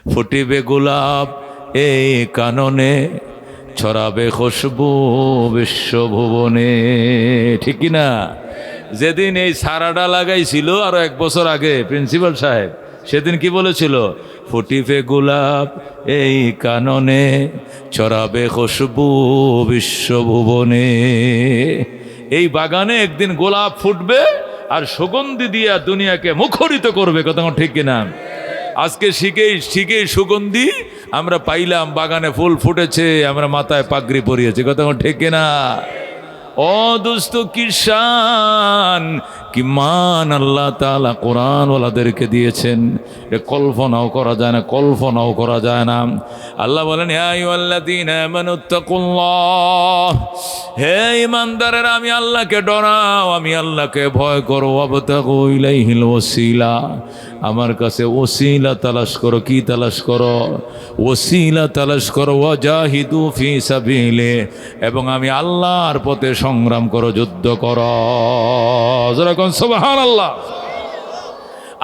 ফুটিবে গোলাপ এই কাননে, ছড়াবে খুশবু বিশ্বভুবনে। ঠিক কি না? যেদিন এই সারাটা লাগাইছিল আরো 1 বছর আগে প্রিন্সিপাল সাহেব, সেদিন কি বলেছিল? ফুটিবে গোলাপ এই কাননে, ছড়াবে খুশবু বিশ্বভুবনে। এই বাগানে একদিন গোলাপ ফুটবে আর সুগন্ধি দিয়া দুনিয়াকে মুখরিত করবে। কথা ঠিক কিনা? আজকে শিখেই সুগন্ধি আমরা পাইলাম, বাগানে ফুল ফুটেছে, আমরা মাথায় পাগড়ি পরিয়েছি। কথা ঠিক কিনা? ও দোস্ত, কিষান কি মান আল্লাহ তাআলা কোরআন ওয়ালাদেরকে দিয়েছেন, কল্পনাও করা যায় না, কল্পনাও করা যায় না। আল্লাহ বলেন, ইয়া আইয়ুহাল্লাযীনা আমানুত্তাকুল্লাহ, হে ঈমানদারেরা আমি আল্লাহকে ডরাও, আমি আল্লাহকে ভয় করো। ওয়াবতাগু ইলাইহিল ওয়াসিলা, আমার কাছে ওসিলা তালাশ করো। কি তালাশ করো? ওসিলা তালাশ করো। ওয়াজাহিদু ফি সাবিলি, এবং আমি আল্লাহর পথে সংগ্রাম করো, যুদ্ধ করো। যেরকম সুবহানাল্লাহ।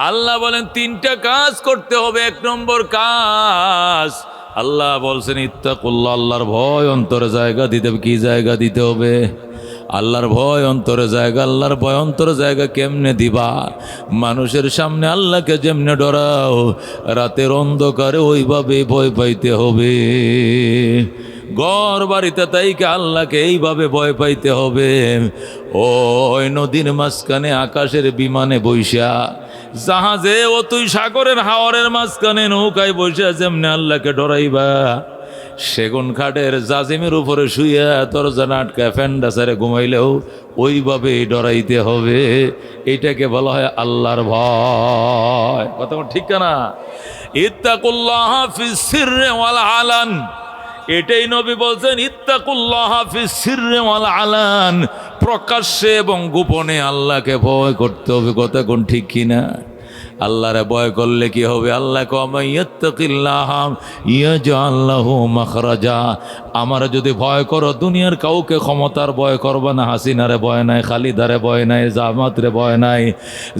আল্লাহ বলেন 3টা কাজ করতে হবে। 1 নম্বর কাজ, আল্লাহ বলছেন ইত্তাকুল্লাহ, আল্লাহর ভয় অন্তরে জায়গা দিতে হবে। কি জায়গা দিতে হবে? আল্লাহর ভয় অন্তরে জায়গা। আল্লাহর ভয় অন্তরে জায়গা কেমনে দিবা? মানুষের সামনে আল্লাহকে যেমনে ডরাও, রাতের অন্ধকারে ওইভাবে ভয় পাইতে হবে। ঘর বাড়িতে তাইকে আল্লাহকে এইভাবে ভয় পাইতে হবে। ওই নদীর মাঝখানে আকাশের বিমানে বৈশা, জাহাজে ও তুই সাগরের হাওরের মাঝখানে নৌকায় বৈশা যেমনে আল্লাহকে ডরাইবা, সেগুন খাটের জাজিমের উপরে শুইয়া দরজা আটকায় ফ্যান্ডাসারে ঘুমাইলেও ওইভাবে ডরাইতে হবে। এটাকে বলা হয় আল্লাহর ভয়। কথা ঠিক না? ইত্তাকুল্লাহ ফিস সিররি ওয়াল আলান, এটাই নবী বলছেন, ইত্তাকুল্লাহ ফিস সিররি ওয়াল আলান, প্রকাশ্যে এবং গোপনে আল্লাহকে ভয় করতে হবে। কথা কোন ঠিক কিনা? আল্লাহরে ভয় করলে কি হবে? আল্লাহ ইয়াত্তাকিল্লাহ ইয়াজআল লাহু মাখরাজা, আমার যদি ভয় করো দুনিয়ার কাউকে ক্ষমতার ভয় করবে না। হাসিনারে ভয় নাই, খালিদারে ভয় নাই, জামাতরে ভয় নাই,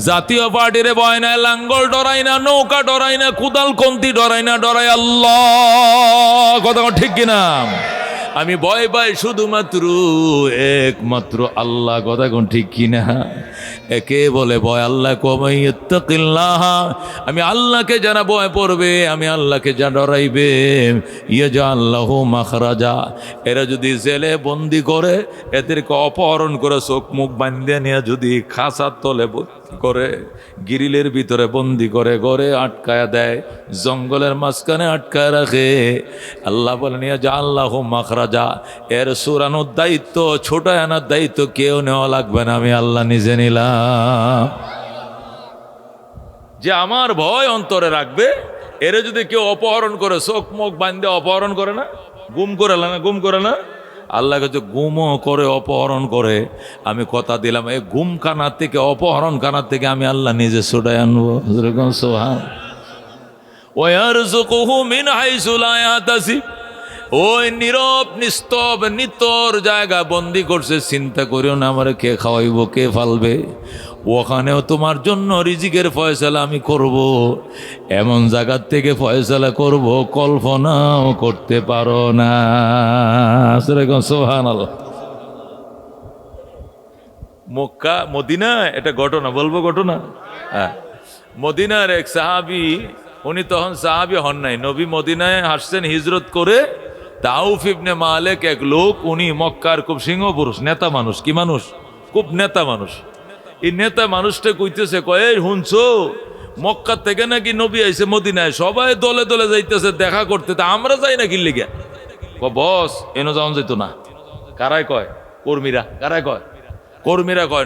জাতীয় পার্টিরে ভয় নাই, লাঙ্গল ডরাই না, নৌকা ডরাই না, কুদাল কন্তি ডরাই না, ডরাই আল্লাহ। কথা ঠিক কিনা? আমি ভয় পাই শুধুমাত্র একমাত্র আল্লাহ। কথা কোন ঠিক কিনা? একে বলে ভয়। আল্লাহ ইত্তাকিল্লাহ, আমি আল্লাহকে যারা ভয় পড়বে, আমি আল্লাহকে যা ডরাইবে, ইয়াজআল লাহু মাখরাজা, এরা যদি জেলে বন্দি করে, এদেরকে অপহরণ করে চোখ মুখ বাঁধিয়ে নিয়ে যদি খাঁচার তলে করে, গিরিলের ভিতরে বন্দি করে, ঘরে আটকায়া দেয়, জঙ্গলের মাঝখানে আটকায় রাখে, আল্লাহ বলেন ইয়াজআল লাহু মাখরাজা, এর সুরানোর দায়িত্ব, ছোটায় আনার দায়িত্ব কেউ নেওয়া লাগবে না, আমি আল্লাহ নিজে নিলাম। যে আমার ভয় অন্তরে রাখবে, এরে যদি কেউ অপহরণ করে, চোখ মুখ বাঁধে অপহরণ করে না, গুম করে না, আল্লাহ কাছে গুমও করে, অপহরণ করে, আমি কথা দিলাম এই গুম খানার থেকে, অপহরণ খানার থেকে আমি আল্লাহ নিজে ছুটায় আনবো। সুবহান। ওয়ারযুকুহু মিন হাইসু লা ইয়াহতাসিব, ওই নীরব নিস্তব নিতর জায়গা বন্দি করছে, চিন্তা করিও না আমার কে খাওয়াইব, কে ফালবে, ওখানেও তোমার জন্য রিজিকের ফয়সালা আমি করব। এমন জায়গার থেকে ফয়সালা করব কল্পনাও করতে পারো না। সুবহানাল্লাহ। মক্কা মদিনা, এটা ঘটনা বলবো, ঘটনা। হ্যাঁ, মদিনার এক সাহাবি, উনি তখন সাহাবি হন নাই, নবী মদিনায় আসছেন হিজরত করে। তাউফ ইবনে মালিক এক লোক, উনি মক্কার খুব সিংহ পুরুষ, নেতা মানুষ। কি মানুষ? খুব নেতা মানুষ। এই নেতা মানুষটা কইতেছে, কয় শুনছো মক্কা থেকে নাকি নবী আইছে মদিনায়, সবাই দলে দলে যাইতেছে দেখা করতে, তা আমরা যাই না কিনলে গিয়া? বস এনো যাওয়া যেত না। কারাই কয়? কর্মীরা। কারাই কয়? কর্মীরা কয়।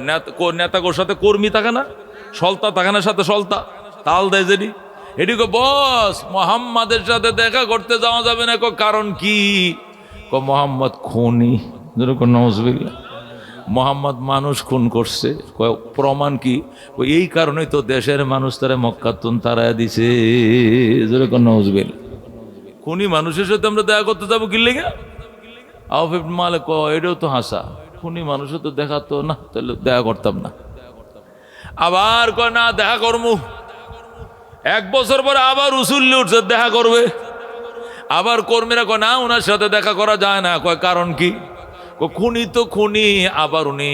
নেতা কোর সাথে কর্মী থাকে না, সলতা থাকে না, সাথে সলতা তাল দেয় যেটি, এটি কো বস মোহাম্মদের সাথে দেখা করতে যাওয়া যাবে না। কারণ কি? মোহাম্মদ খুনি। নওয়াজবিল্লাহ, মোহাম্মদ মানুষ খুন করছে। প্রমাণ কি? এই কারণেই তো দেশের মানুষ তারা মক্কাতুন তারায় দিছে। নওয়াজবিল্লাহ, খুনি মানুষের সাথে আমরা দেখা করতে যাবো কি লেগে? আউফ ইবনে মালিক এটাও তো হাসা, খুনি মানুষের তো দেখা তো না, তাহলে দেখা করতাম না। আবার কয় না দেখা করমু, 1 বছর পরে আবার উসুল্লি উঠছে দেখা করবে। আবার কর্মীরা কয় না ওনার সাথে দেখা করা যায় না। কয় কারণ কি? খুনি তো খুনি, আবার উনি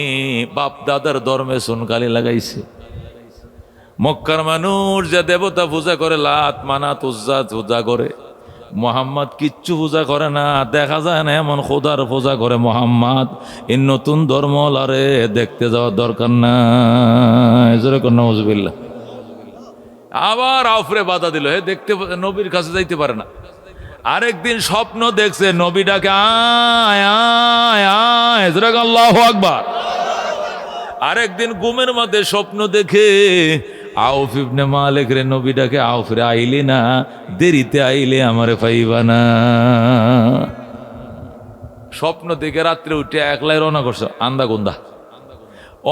বাপ দাদার ধর্মে সুনকালি লাগাইছে। মক্কার মানুষ যে দেবতা পূজা করে, লাত মানাত উজ্জা পূজা করে, মোহাম্মদ কিচ্ছু পূজা করে না। দেখা যায় না এমন খোদার পূজা করে মোহাম্মদ। এই নতুন ধর্ম লারে দেখতে যাওয়ার দরকার না। নওয়াজুবিল্লাহ। আবার আউফরে বাধা দিল, হে দেখতে নবীর কাছে যাইতে পারে না। আরেকদিন স্বপ্ন দেখছে নবী ডাকে আয় আয় আয়, আল্লাহু আকবার। আরেকদিন ঘুমের মধ্যে স্বপ্ন দেখে আউফ ইবনে মালিক রে নবী ডাকে, আউফ রে আইলি না, দেরিতে আইলে আমারে পাইবা না। স্বপ্ন দেখে রাত্রে উঠে একলাই রওনা করছো আন্দা গুন্দা,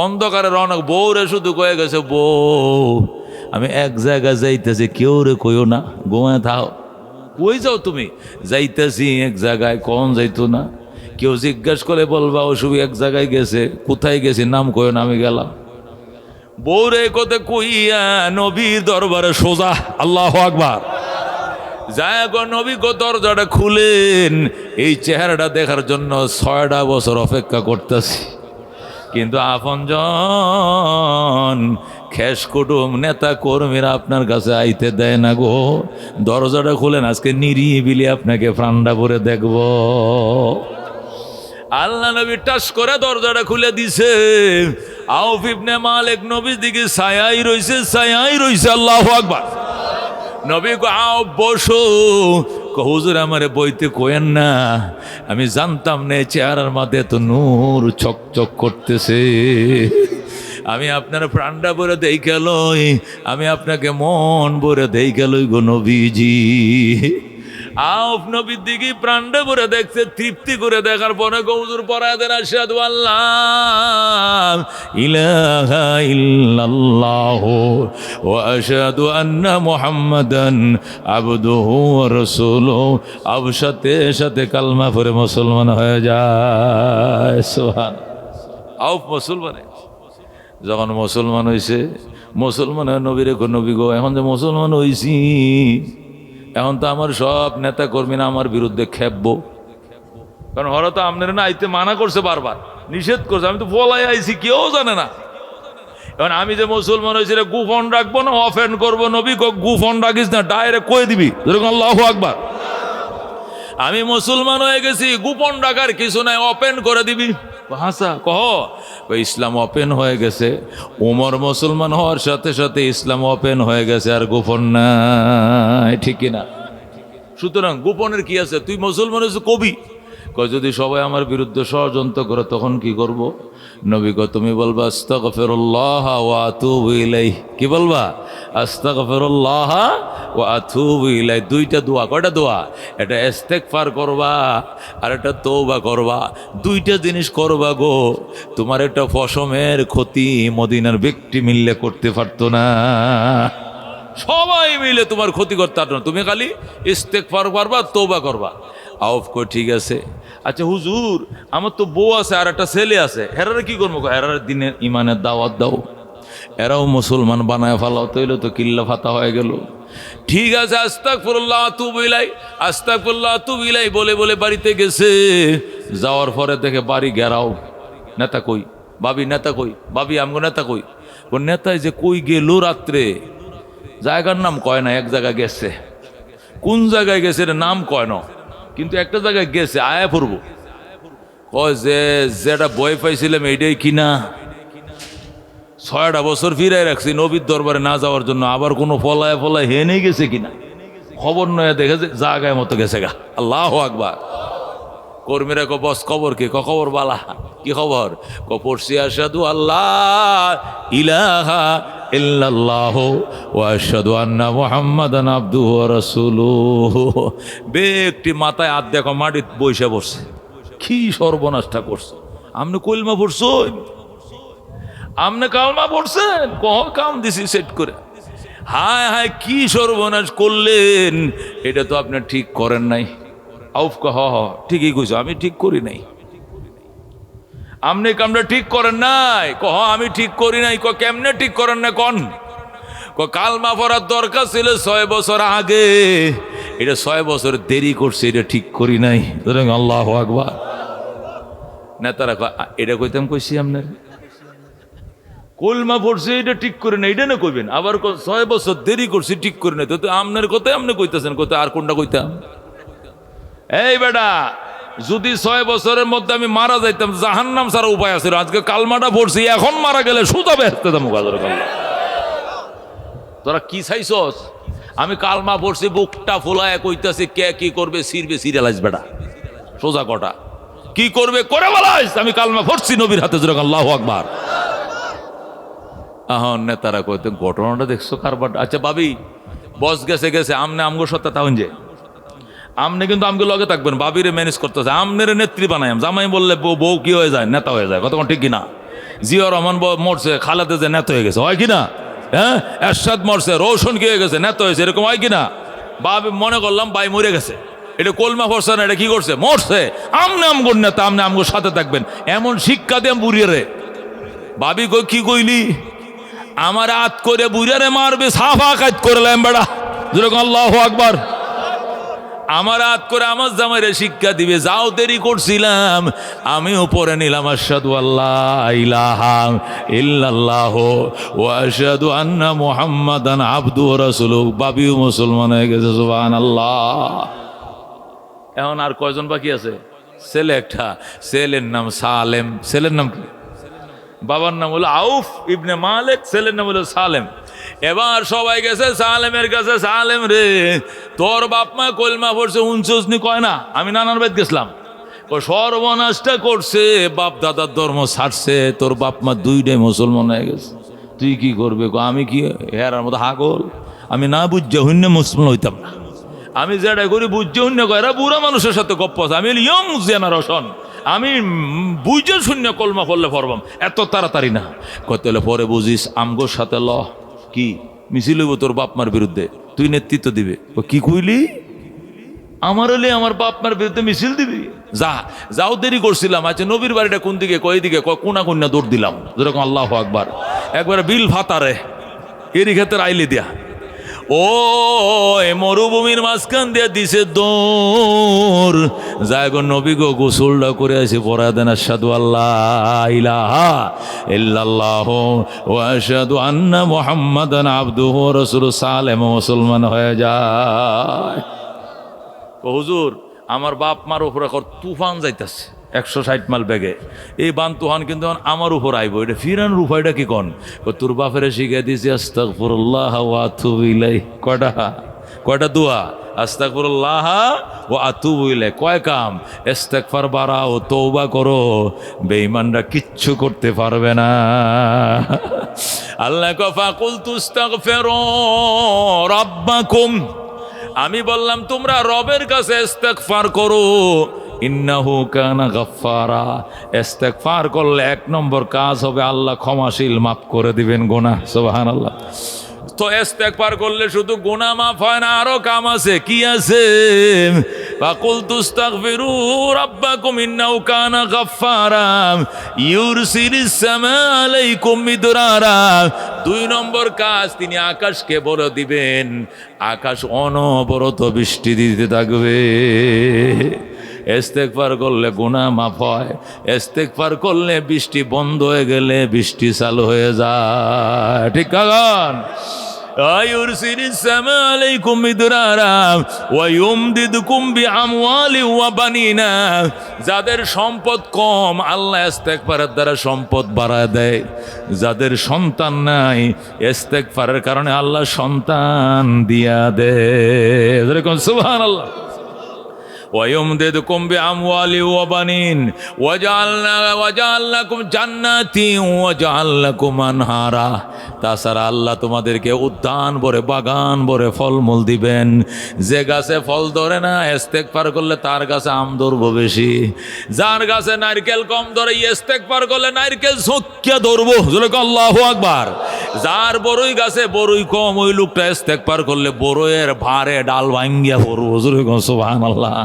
অন্ধকারে রওনা। বউ রে শুধু কয়ে গেছে, বউ আমি এক জায়গায় যাইতেছি, কেউ রে কইও না, ঘুমায় থাও। কই যাও তুমি? যাইতেছি এক জায়গায়। কোন যাইতো না? কেউ জিজ্ঞাসা করে বলবা অসুবি এক জায়গায় গেছে। কোথায় গেছি নাম কইও না, আমি গেলাম। বউরে কোতে কইয়া নবীর দরবারে সোজা, আল্লাহু আকবার। যায় গো নবী গো দরজাটা খুলেন, এই চেহারাটা দেখার জন্য 6টা বছর অপেক্ষা করতেছি। কিন্তু আপনজন খেস কুটুম নেতা কর্মীরা আপনার কাছে আইতে দেয় না গো। দরজাটা খুলেন, আজকে নিরিবিলি আপনাকে প্রাণটা ভরে দেখব। আল্লাহ নবী টাস করে দরজাটা খুলে দিছে। আউফ ইবনে মালিক নবীর দিকে ছায়াই রইছে, ছায়াই রইছে। আল্লাহু আকবার। নবী কো আও বসো। হুজুর আমারে বইতে কোয়েন না, আমি জানতাম না চেহারার মধ্যে এত নূর চকচক করতেছে। আমি আপনার প্রাণটা ভরে দেইখা লই, আমি আপনাকে মন ভরে দেইখা লই গো নবীজি। আউফ নবীর দিকে প্রাণটা ভরে দেখছে, তৃপ্তি করে দেখার পরে হুজুর পড়ায় দেন আশহাদু আল্লাহ ইলাহা ইল্লাল্লাহু ওয়া আশহাদু আন্না মুহাম্মাদান আবদুহু ওয়া রাসূলুহু। সাথে সাথে কালমা পড়ে মুসলমান হয়ে যায়। সুবহান। আউফ মুসলমান। যখন মুসলমান হয়েছে, মুসলমান হয়ে নবীরে নবী গো, এখন যে মুসলমান হয়েছি, এখন তো আমার সব নেতা কর্মীরা আমার বিরুদ্ধে খেপবো। কারণ ওরা তো আপনার না আইতে মানা করছে, বারবার নিষেধ করছে। আমি তো বলাই আইছি, কেউ জানে না। এখন আমি যে মুসলমান হয়েছি গোপন রাখবো না অফেন্ড করবো? নবী গোপন রাখিস না, ডাইরেক্ট কয়ে দিবি। আল্লাহু আকবার। আমি মুসলমান হয়ে গেছি, গোপন রাখার কিছু নাই, ওপেন করে দিবি। হাসা কহ ইসলাম ওপেন হয়ে গেছে। উমর মুসলমান হওয়ার সাথে সাথে ইসলাম ওপেন হয়ে গেছে, আর গোপন নাই, ঠিক কিনা? সুতরাং গোপনের কি আছে? তুই মুসলমান হয়েছে কবি, কয় যদি সবাই আমার বিরুদ্ধে ষড়যন্ত্র করে তখন কি করব? নবী কয় তুমি বলবা আস্তাগফিরুল্লাহ ওয়া আতুবু ইলাইহি। কি বলবা? আস্তাগফিরুল্লাহ ওয়া আতুবু ইলাইহি। দুইটা দোয়া। কয়টা দোয়া? এটা ইস্তেগফার করবা আর এটা তওবা করবা। দুইটা জিনিস করবা গো। তোমার একটা পশমের ক্ষতি মদিনার ব্যক্তি মিললে করতে পারতো না। সবাই মিলে তোমার ক্ষতি করতে পারতো না, তুমি খালি ইস্তেগফার করবা, তওবা করবা। আউফ কই ঠিক আছে। আচ্ছা হুজুর, আমার তো বউ আছে আর একটা ছেলে আছে, হেরারে কি করবো? হেরার দিনের ইমানের দাওয়াত দাও, এরাও মুসলমান বানায় ফেলাও, তৈলে তো কিল্লা ফাতা হয়ে গেল। ঠিক আছে, আস্তাগফিরুল্লাহ আতুবু ইলাইহি, আস্তাগফিরুল্লাহ আতুবু ইলাইহি বলে বলে বাড়িতে গেছে। যাওয়ার পরে থেকে বাড়ি ঘেরাও। নেতা কই? ভাবি নেতা কই? ভাবি আমগো নেতা কই? ও নেতায় যে কই গেল রাত্রে, জায়গার নাম কয় না, এক জায়গায় গেছে। কোন জায়গায় গেছে নাম কয় না, কিন্তু একটা জায়গায় গেছে, আয়া পড়ব। কয় যে যেটা বই পাইছিলাম এইটাই কিনা। 6টা বছর ফিরাই রাখছি নবীর দরবারে না যাওয়ার জন্য, আবার কোনো ফলায় ফলায় হে নেই গেছে কিনা খবর নয়, দেখে যে জায়গায় মতো গেছে গা। আল্লাহু আকবার। কর্মীরা কো বস খবর কি? খবর বালা। কি খবর? পড়ছি আশহাদু আল্লাহ ইলাহা ইল্লাল্লাহু ওয়া আশহাদু আন্না মুহাম্মাদান আবদুহু ওয়া রাসূলুহু। ব্যক্তি মাথায় হাত দেখো মাটিতে বইসা পড়ছে। কি সর্বনাশটা করছে! আপনি কলমা পড়ছেন? আপনি কালমা পড়ছেন? কাম দিছি সেট করে। হায় হায়, কি সর্বনাশ করলেন! এটা তো আপনি ঠিক করেন নাই। আউফ হ ঠিকই কইছো, আমি ঠিক করি নাই। আপনি কামটা ঠিক করেন নাই? কহ আমি ঠিক করি নাই। কেমনে ঠিক করেন না কন? কালমা পড়ার দরকার ছিল 6 বছর আগে, এটা 6 বছর দেরি করছে, এটা ঠিক করি নাই। আল্লাহু আকবার। নেতারা এটা কইতাম কইছি আপনার কলমা পড়ছে এটা ঠিক করে না, এটা না কইবেন, আবার 6 বছর দেরি করছি ঠিক করে না, তো আপনার কথাই আপনি কইতেছেন, কোথায় আর কোনটা কইতাম? এই বেটা, যদি 6 বছরের মধ্যে আমি মারা যাইতাম, জাহান্নাম ছাড়া উপায় আছে? আজকে কালমাটা পড়ছি, এখন মারা গেলে সুতা বেহেশতে যাবো। তোরা কি চাইছস? আমি কালমা পড়ছি, বুকটা ফুলায় কইতাছি, কে কি করবে সিরবে সিরিয়ালাইজ বেটা, সোজা কটা কি করবে করে বলাইস। আমি কালমা পড়ছি নবীর হাতে, যেরকম আল্লাহু আকবার। এখন নেতারা কইতেন ঘটনাটা দেখছো কারবার। আচ্ছা ভাবি, বস গেছে গেছে, আমনে আমগো সত্তা তাহন যে আমনে কিন্তু আমগো লগে থাকবেন, বাবিরে ম্যানেজ করতেছে, আমনের নেত্রী বানাই। জামাই বললে বউ কি হয়ে যায়, নেতা হয়ে যায়, কতক্ষণ ঠিক কিনা? জিয়া রহমান মরছে, খালাদে যে নেতা হয়ে গেছে, হয় কিনা? হ্যাঁ, এরশাদ মরছে, রৌশন কি হয়ে গেছে, নেতা হয়েছে, এরকম হয় কিনা? বাবি মনে করলাম ভাই মরে গেছে, এটা কলমা পড়ছে না, এটা কি করছে, মরছে, আমনে আমগোর নেতা, আমনে আমগোর সাথে থাকবেন, এমন শিক্ষা দিয়ে বুড়িয়ে রে। ভাবি কই কি কইলি? আমার হাত করে বুড়ারে মারবে, সাফা কাজ করলাম বেড়া, যেরকম আল্লাহু আকবার। আমার হাত করে আমার জামাইরে শিক্ষা দিবে, যাও দেরি করছিলাম, আমি উপরে নিলাম আশহাদু আল্লাহ ইলাহা ইল্লাল্লাহ ওয়া আশহাদু আন্না মুহাম্মাদান আবদুহু ওয়া রাসূলুহু। বাবিও মুসলমান হয়ে গেছে, সুবহানাল্লাহ। এখন আর কয়জন বাকি আছে? ছেলে একটা, ছেলের নাম সালেম। ছেলের নাম কি? বাবার নাম হলো আউফ ইবনে মালিক, ছেলের নাম হলো সালেম। এবার সবাই গেছে সালেমের কাছে, সালেম রে, তোর বাপ মা কলমা পড়ছে, উনচুসনি কয় না? আমি নানার বাড়িতে গেছিলাম, সর্বনাশটা করছে, বাপ দাদার ধর্ম ছাড়ছে, তোর বাপ মা দুইটাই মুসলমান হয়ে গেছে, তুই কি করবে? আমি কি হেরার মতো হাগল? আমি না বুঝছে হইন্য মুসলমান হইতাম না, আমি যেটা করি বুঝছে হইন্য কয়, এরা বুড়া মানুষের সাথে গপ্প আছে, আমি ইয়ং জেনারেশন, আমি বুঝে শূন্য কলমা পড়লে পড়বাম, এত তাড়াতাড়ি না। কত পরে বুঝিস আমগোর সাথে ল কি মিছিল হইব তোর বাপমার বিরুদ্ধে, তুই নেতৃত্ব দিবে। ও কি কইলি? আমার হলে আমার বাপমার বিরুদ্ধে মিছিল দিবি? যা যাও, দেরি করছিলাম। আচ্ছা নবীর বাড়িটা কোন দিকে? কয় দিকে? কোনা কন্যা দৌড় দিলাম, যেরকম আল্লাহু আকবার। একবারে বিল ফাতারে এরই ক্ষেত্রে আইলে দিয়া, ও মরুভূমির মাঝখান দিয়ে দিছে দৌড়, যায় গো নবী গো গোসলটা করে আসি, পড়া দেন আশহাদু আল্লাহ ইলাহা ইল্লাল্লাহ ওয়া আশহাদু আন্না মুহাম্মাদান আবদুহু ওয়া রাসূলুহু। সালেম মুসলমান হয়ে যায়। হুজুর, আমার বাপ মার উপরে তুফান যাইতেছে 160 মাইল বেগে, এই বান তুফান কিন্তু আমার উপর আইব, এটা ফিরানোর উপায়টা কি? কন তোর বাপেরে শিখে দিয়েছি আস্তাগফিরুল্লাহ ওয়া আতুবু ইলাইহি। কয়টা দোয়া? আস্তাগফিরুল্লাহ ওয়া আতুবু ইলাইহি। কয় কাম? ইস্তেগফার বাড়াও, তওবা করো, বেঈমানরা কিচ্ছু করতে পারবে না। আল্লাহ কফা কুলতু আস্তাগফিরু রাব্বাকুম, আমি বললাম তোমরা রবের কাছে ইস্তেগফার করো, ইন্নাহু কানা গাফফারা। ইস্তেগফার করলে 1 নম্বর কাজ হবে আল্লাহ ক্ষমাশীল, মাফ করে দিবেন গুনাহ। সুবহানাল্লাহ। তো ইস্তেগফার করলে শুধু গুনাহ মাফ হয় না, আরো কাম আছে। কি আছে? ফাকুলতু আস্তাগফিরু রাব্বাকুম ইন্নাহু কানা গাফফারা ইউরসিলিস সামা আলাইকুম মিদরারা। 2 নম্বর কাজ, তিনি আকাশকে বড় দিবেন, আকাশ অনবরত বৃষ্টি দিতে থাকবে। ইস্তেগফার করলে গুনাহ মাফ হয়, ইস্তেগফার করলে বৃষ্টি বন্ধ হয়ে গেলে বৃষ্টি চালু হয়ে যায়। ঠিক কারণ আয়ুরসিলিস সামা আলাইকুম মিদরারা ওয়া ইউমদিদকুম বিআমওয়ালি ওয়া বানিনা। যাদের সম্পদ কম, আল্লাহ ইস্তেগফারের দ্বারা সম্পদ বাড়ায় দেয়। যাদের সন্তান নাই, ইস্তেগফারের কারণে আল্লাহ সন্তান দিয়া দেয়। যেরকম সুবহানাল্লাহ। ويمددكم بأموال وبنين وجعل لكم جنات وجعل لكم أنهارا। তাছাড়া আল্লাহ তোমাদেরকে উদ্যান ভরে, বাগান ভরে ফলমূল দিবেন। যে গাছে ফল ধরে না, ইস্তেগফার করলে তার গাছে আম ধরবো বেশি। যার গাছে নারকেল কম ধরে, ইস্তেগফার করলে নারকেল ঝোঁকিয়া ধরবো। আল্লাহু আকবার। যার বড়ই গাছে বড়ই কম, ওই লোকটা ইস্তেগফার করলে বড়ইয়ের ভারে ডাল ভাঙ্গিয়া পড়বো। সুবহানাল্লাহ।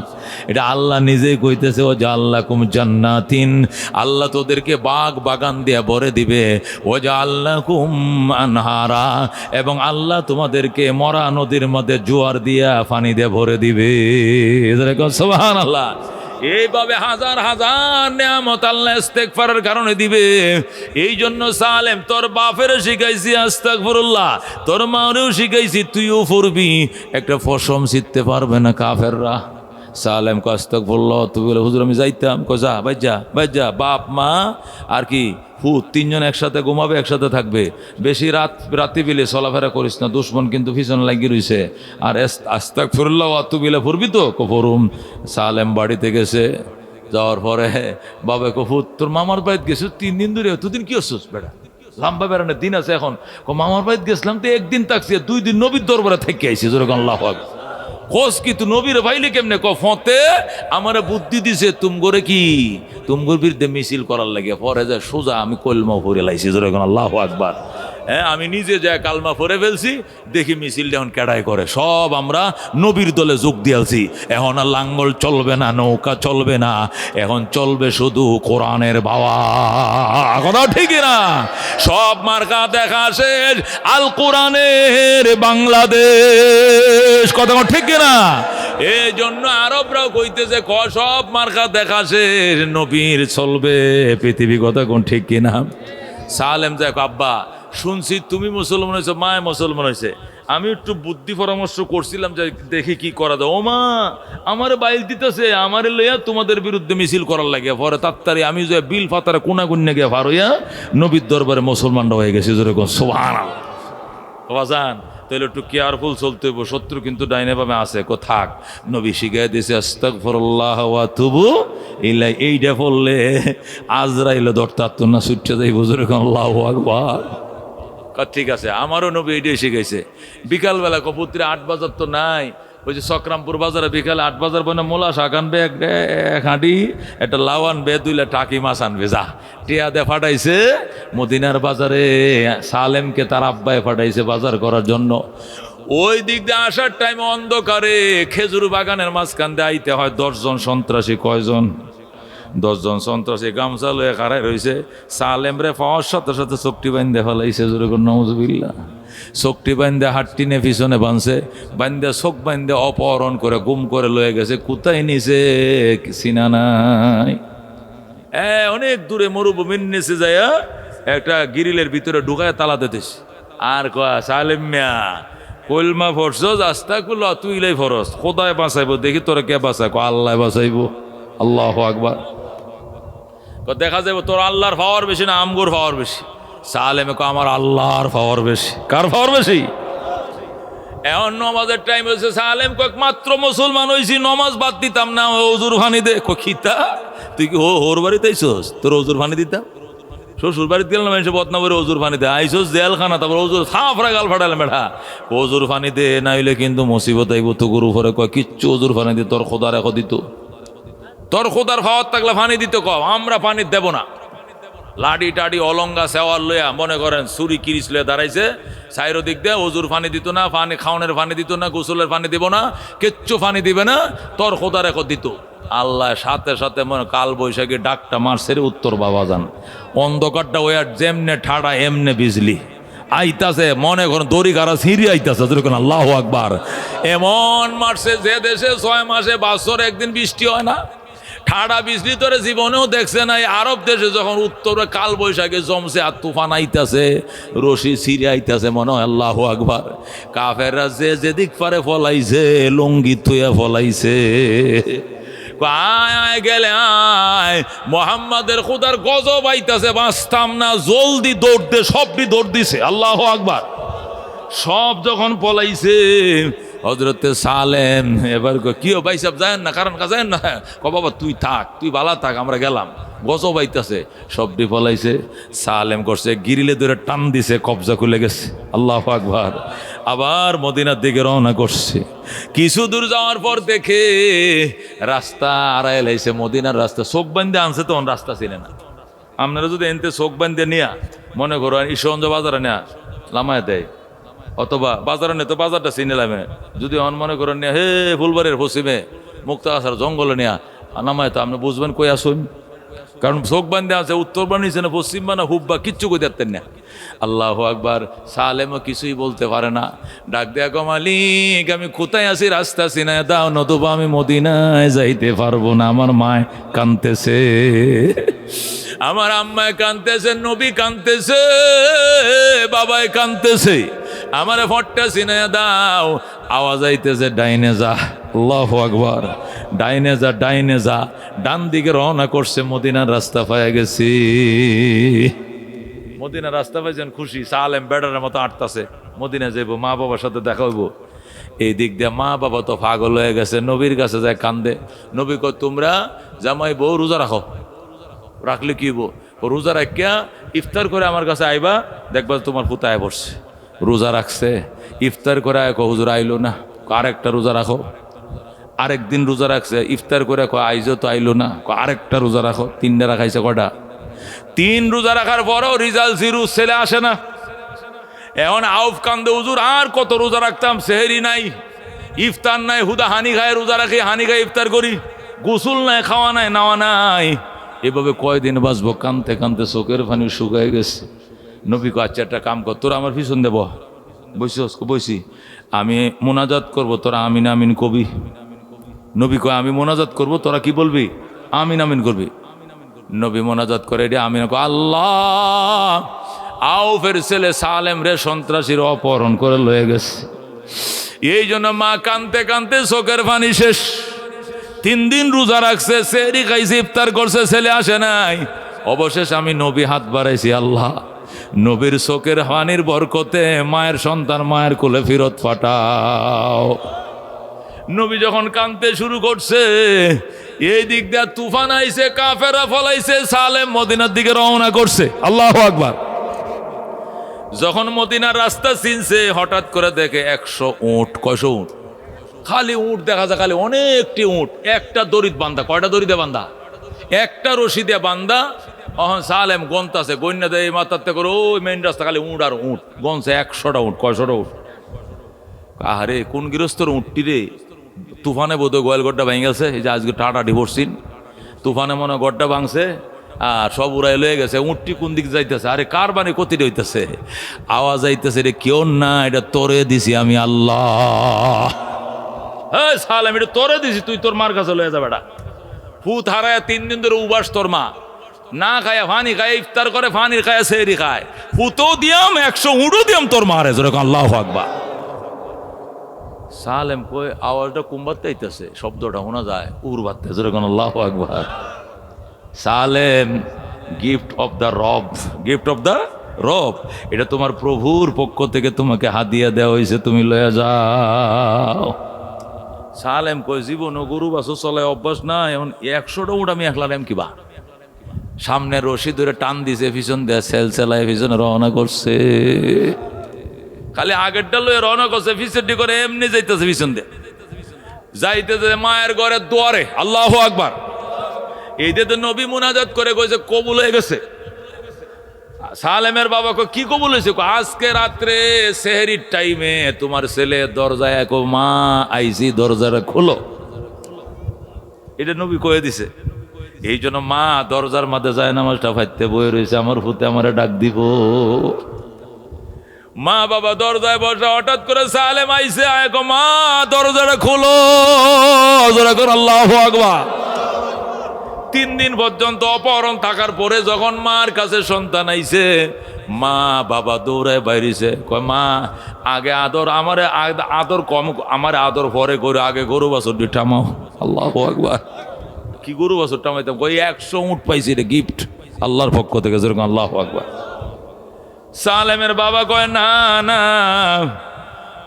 এটা আল্লাহ নিজেই কইতেছে, ও জাআল্লাকুম জান্নাতিন, আল্লাহ তোদেরকে বাগ বাগান দিয়ে ভরে দিবে। ও জাআল্লাকুম আনহারা, এবং আল্লাহ তোমাদেরকে মরা নদীর মধ্যে জোয়ার দিয়া পানি দিয়ে ভরে দিবে। সুবহানাল্লাহ। এইভাবে হাজার হাজার নিয়ামত আল্লাহ ইস্তেগফারের কারণে দিবে। এই জন্য সালেম, তোর বাপেরও শিখাইছি আস্তাগফিরুল্লাহ, তোর মারেও শিখাইছি, তুইও পড়বি। একটা ফসম শিখতে পারবে না কাফেররা। সালেম আস্তাগফিরুল্লাহ, তুই বলে হুজুর আমি যাইতাম, যা বাইজা বাপ মা আর কি হুত তিনজন একসাথে ঘুমাবে, একসাথে থাকবে। বেশি রাত্রি বিলে চলাফেরা করিস না, দুশ্মন কিন্তু পিছনে লাগিয়ে রইছে। আর আস্তাগফিরুল্লাহ তু বিলে পড়বি তো পড়ুম। সালেম বাড়িতে গেছে, যাওয়ার পরে বাবা হুত তোর মামার বাড়িতে গেছিস 3 দিন ধরে, দুদিন কি হচ্ছিস বেড়া, লম্বা বেড়ানোর দিন আছে এখন। মামার বাড়িতে গেছিলাম তো 1 দিন থাকছি, 2 দিন নবীর দরবারে থেকে আইসি। যেরকম আল্লাহ কোস কি তুই নবীর ভাইলে কেমনে ফতে আমার বুদ্ধি দিছে তুম করে কি তুমগোর বিরুদ্ধে মিছিল করার লাগে। পরে যায় সোজা আমি কলমা পড়ে লাইছি। যেরকম আল্লাহু আকবার। হ্যাঁ, আমি নিজে যা কালমা পড়ে ফেলছি, দেখি মিছিলটা এখন কেডাই করে। সব আমরা নবীর দলে যোগ দিয়েছি। এখন আর লাঙ্গল চলবে না, নৌকা চলবে না, এখন চলবে শুধু কোরআনের বাবা। কথা ঠিক না? সব মার্কা দেখা শেষ, আল কোরআনের বাংলাদেশ। কথা ঠিক না? এই জন্য আরবরাও কইতেছে সব মার্কা দেখা শেষ, নবীর চলবে পৃথিবী। কথা কোন ঠিক কিনা? সালেম যাক, আব্বা শুনছি তুমি মুসলমান হয়েছো, মায় মুসলমান হয়েছে, আমি একটু বুদ্ধি পরামর্শ করছিলাম যে দেখি কি করা যায়। ও মা আমারে বাইল দিতেছে, আমারে লইয়া তোমাদের বিরুদ্ধে মিছিল করার লাগে। পরে তাড়াতাড়ি আমি যে বিল ফাতারে কোনা গুন্নে গিয়ে ভার হইয়া নবীর দরবারে মুসলমানরা হয়ে গেছে। যেরকম সুবহানাল্লাহ। বাজান তাহলে একটু কেয়ারফুল চলতে হইব, শত্রু কিন্তু ডাইনে ভাবে আছে। থাক, নবী শিখাই দিয়েছে আস্তাগফিরুল্লাহ ওয়া তুবু ইলাইহি। এইটা বললে আজরাইল দরতাত না ছুটতে যাইব। যেরকম আল্লাহু আকবার। ঠিক আছে, আমারও নবী এইটাই শিখাইছে। বিকালবেলা কপুত্রে 8 বাজার তো নাই, ওই যে সকরামপুর বাজারে বিকালে 8 বাজার বনে মোলা শাক আনবে, এক হাঁটি একটা লাউ আনবে, 2 টাকি মাছ আনবে। যা টিয়া দে ফাটাইছে মদিনার বাজারে। সালেমকে তার আব্বায় ফাটাইছে বাজার করার জন্য। ওই দিক দিয়ে আসার টাইমে অন্ধকারে খেজুর বাগানের মাঝখান দিয়ে আইতে হয় 10 জন সন্ত্রাসী। কয়জন? 10 জন সন্ত্রাসী গামছা লয়ে খাড়াই রয়েছে। সালেম রে পাওয়ার সাথে সাথে চোখটি বান্ধে ফেলাইছে। জোরে করে নাউজুবিল্লাহ। চোখটি বান্ধে হাটটিনে পিছনে বাঁধছে, বান্ধে চোখ বান্ধে অপহরণ করে গুম করে লয়ে গেছে। কোথায় নিছে চিনা নাই। অনেক দূরে মরুভূমির নিচে যায় একটা গিরিলের ভিতরে ঢুকায় তালা দিতেছে। আর কয়া সালেম মিয়া কলমা ফরস আস্তাগফিরুল্লাহ তুই ইলাই ফরস, খোদায় বাঁচাইবো। দেখি তোরা কে বাঁচায়? আল্লাহ বাঁচাইবো। আল্লাহু আকবার। দেখা যাবে তোর আল্লাহর পাওয়ার বেশি না আমগোর পাওয়ার বেশি? সালেমে আমার আল্লাহর পাওয়ার বেশি। কার পাওয়ার বেশি? এখন নমাজের টাইম হয়েছে। সালেম মাত্র মুসলমান হয়েছি, নমাজ বাদ দিতাম না, ওজুর ফানি দে। খিতা তুই কি হোর বাড়িতে আইসোস? তোর ওজুর ফানি দিতাম। শ্বশুর বাড়িতে গেলাম, মানুষের বদনা করে ওজুর ফানি দে। আইসোস জেলখানা, তারপর ওজুর সাফরা গাল ফাটালে মেঠা। ওজুর ফানি দে, না হইলে কিন্তু মুসিবত আইব তো। গরু ফরে কয় কিচ্ছু ওজুর ফানি দে, তোর খোদার এখন দিত। তোর খোদার ফাওয়ার থাকলে ফানি দিতে কম, আমরা পানি দেব না। লাডি টাডি অলঙ্গা সেওয়ার লইয়া মনে করেন চুরি কিরিচ লইয়া দাঁড়াইছে সাইরো দিক দিয়ে। ওজুর পানি দিত না, পানি খাওয়ানোর পানি দিত না, গোসলের পানি দিব না, কিচ্ছু পানি দিবে না। তোর খোদার এখন দিত। আল্লাহ সাথে সাথে মনে কাল বৈশাখী ডাকটা মারছে রে উত্তর বাবা যান। অন্ধকারটা ওই আর যেমনে ঠাডা এমনে বিজলি আইতাছে। মনে করেন দড়ি গাড়া ছিঁড়ি আইতাছে। যেরকম আল্লাহু আকবার। এমন মারছে যে দেশে 6 মাসে বছরে একদিন বৃষ্টি হয় না। ঠাডা বিজলি তোরে জীবনেও দেখছে না। আরব দেশে যখন উত্তরে কাল বৈশাখে জমছে আর তুফান আইতাছে, রশি ছিঁড়ে আইতাছে, মনে হয় আল্লাহু আকবার। কাফেররা যে যেদিক পারে ফলাইছে, লুঙ্গি থুয়া ফলাইছে। আয় আয় গেলে আয়, মোহাম্মদের খুদার গজব আইতাছে, বাঁচতাম না, জলদি দৌড় দে। সবটি দৌড় দিছে। আল্লাহু আকবার। সব যখন পলাইছে, হযরতে সালেম এবার কি ভাই সাহেব যায় না, কারণ যায় না। বাবা তুই থাক, তুই বালা থাক, আমরা গেলাম। গজব আইতাছে, সবটি পলাইছে। সালেম করছে গিরিলে ধরে টান দিছে, কবজা খুলে গেছে। আল্লাহু আকবার। আবার মদিনার দিকে রওনা করছে। কিছু দূর যাওয়ার পর দেখে রাস্তা আড়াই লাইছে। মদিনার রাস্তা চোখ বান্ধে আনছে, তখন রাস্তা ছিল না। আপনারা যদি এনতে চোখ বান্ধে নিয়া মনে করো ঈশ্বরগঞ্জ বাজারে নেয়া লামায় দেয়, অথবা বাজারে নেই তো বাজারটা চিনে লামে, যদি অন মনে করেন হে ফুলবাড়ির পশ্চিমে মুক্তাগাছার জঙ্গলে নেয়া নামায়, তো আপনি বুঝবেন কই আসুন। কারণ চোখ বান্ধে আছে, উত্তর বা নিচে না পশ্চিম বা না হুব বা কিচ্ছু কই দেখতেন না। আল্লাহু আকবার। সালেমও কিছুই বলতে পারে না, ডাক দেয়া গো মালিক আমি কোথায় আছি রাস্তা চিনায় দাও, নতুবা আমি মদিনায় যাইতে পারবো না। আমার মায় কাঁদতেছে, আমার আম্মায় কাঁদতেছে, নবী কাঁদতেছে, বাবায় কাঁদতেছে, আমার ফটটা চিনায় দাও। আওয়াজ আইতেছে ডাইনে যা। আল্লাহু আকবার। ডাইনে যা, ডাইনে যা। ডান দিকে রওনা করছে, মদিনার রাস্তা পাইয়া গেছি। মদিনার রাস্তা পাইছেন, খুশি। সালেম বেড়ার মতো আটতাছে, মদিনা যাইবো, মা বাবার সাথে দেখা হইব। এই দিক দিয়ে মা বাবা তো পাগল হয়ে গেছে, নবীর কাছে যায় কান্দে। নবী কয় তোমরা জামাই বউ রোজা রাখো। রাখলে কি হইব? রোজা রাখিয়া ইফতার করে আমার কাছে আইবা, দেখবা তোমার পুতায় পড়ছে। রোজা রাখছে, ইফতার করে আয়, হুজুর আইলো না, আরেকটা রোজা রাখো। আরেকদিন রোজা রাখছে, ইফতার করে আইজো তো আইলো না, আরেকটা রোজা রাখো। তিনটা রাখাইছে কটা? 3 রোজা রাখার পরও রিজাল্ট জিরো, ছেলে আসে না। এখন আউফ কান্দে, হুজুর আর কত রোজা রাখতাম, সেহেরি নাই, ইফতার নাই, হুদা হানি খায় রোজা রাখি, হানি খায় ইফতার করি, গোসল নাই, খাওয়া নাই, নাওয়া নাই। এভাবে কয়দিন বাঁচবো? কানতে কানতে চোখের পানি শুকায় গেছে। নবী কো আচ্ছা একটা কাম কর, তোরা আমার পিছন দেব। বসিস? বসি। আমি মোনাজাত করবো, তোরা আমিন আমিন কবি। নবী কয় আমি মোনাজাত করবো, তোরা কি বলবি? আমিন আমিন করবি। নবী মোনাজাত করে রে আমিন কো, আল্লাহ আউফের ছেলে সালেম রে সন্ত্রাসীর অপহরণ করে লয়ে গেছে। এই জন্য মা কানতে কানতে চোখের পানি শেষ। 3 দিন রোজা রাখছে, সেহরি খাইছে, ইফতার করছে, ছেলে আসে নাই। অবশেষ আমি নবী হাত বাড়াইছি, আল্লাহ নবীর চোখের পানির বরকতে মায়ের সন্তান মায়ের কোলে ফিরত পাঠাও। নবী যখন কাঁদতে শুরু করছে, এই দিক দিয়ে তুফান আইছে, কাফেররা ফলাইছে, সালেম মদিনার দিকে রওনা করছে। আল্লাহু আকবার। যখন মদিনার রাস্তা চিনছে, হঠাৎ করে দেখে 100 উট। কয়শো উট? খালি উট দেখা যায়, খালি অনেকটি উট। একটা দড়িত বান্ধা। কয়টা দড়িতে বান্ধা? একটা রশি দিয়ে বান্ধা। সালেম গন্তাছে, গন্যা দেয় মাথাতে করে ওই মেইন রাস্তা, খালি উট আর উট। গনছে 100টা উট। কয়শোটা উট? আরে কোন গৃহস্থর উটটি রে? তুফানে বোধহয় গোয়াল গড্ডা ভেঙে গেছে। এই যে আজকে টাটা ডিভোর্সিন, তুফানে মনে গড্ডা ভাঙছে আর সব উড়াই লয়ে গেছে। উটটি কোন দিক যাইতেছে? আরে কার বানে কতিটা হইতেছে? আওয়াজ আইতেছে, রে কেউ না, এটা তোরে দিছি আমি, আল্লাহ। হ্যাঁ সালেম, এটা তোরে দিছি, তুই তোর মার কাছে লয়ে যা বেটা। ফুত হারায় 3 দিন ধরে উবাস তোর মা, না খায় ফানি খায়, ইফতার করে ফানি খায়, সেহরি খায়। ফুতও দিয়াম, 100 উড়ো দিয়াম তোর মারে। যেরকম আল্লাহু আকবার। সালেম কই আওয়াজটা কুম্বাতে আইতেছে, শব্দটা শোনা যায় উর বাড়তে। যেরকম আল্লাহু আকবার। সালেম, গিফট অফ দ্য রব, গিফট অফ দ্য রব, এটা তোমার প্রভুর পক্ষ থেকে তোমাকে হাদিয়া দেওয়া হয়েছে, তুমি লয়ে যাও। সালেম কই জীবন গরু বাছুর চলায় অভ্যাস না, এখন 100টা উঠ আমি একলা নেম কিবা। সামনে রশি ধরে টান দিছে, পিছন দিয়ে সেল সেলায় পিছনে রওনা করছে। খালি আগেরটা লয়ে রওনা করছে, পিছনটি করে এমনি যাইতেছে, পিছন দিয়ে যাইতেছে মায়ের ঘরের দুয়ারে। আল্লাহু আকবার। এইটা তো নবী মুনাজাত করে কইছে কবুল হয়ে গেছে। সালেমের বাবা কো কি কবুল হয়েছে? আজকে রাত্রে সেহরির টাইমে তোমার ছেলে দরজায় কো মা আইসি, দরজাটা খোলো। এটা নবী কয়ে দিছে। এই জন্য মা দরজার মাঝে যায় নামাজটা ফাইতে বয়ে রয়েছে, আমার ফুতে আমারে ডাক দিব। মা বাবা দরজায় বসে, হঠাৎ করে সালেম আইসে, আয় কো মা দরজাটা খোলো। আল্লাহু আকবার। 3 দিন পর্যন্ত অপহরণ থাকার পরে যখন মার কাছে সন্তান আইছে, মা বাবা দৌড়ায় বাইরেছে। কয় মা আগে আদর, আমারে আদর কম, আমার আদর পরে করে, আগে গরু বাছুর টামাও। আল্লাহু আকবার। কি গরু বাছুর টামাইতাম? কই 100 উট পাইছি রে, গিফট আল্লাহর পক্ষ থেকে। যেরকম আল্লাহু আকবার। সালেমের বাবা কয় না না,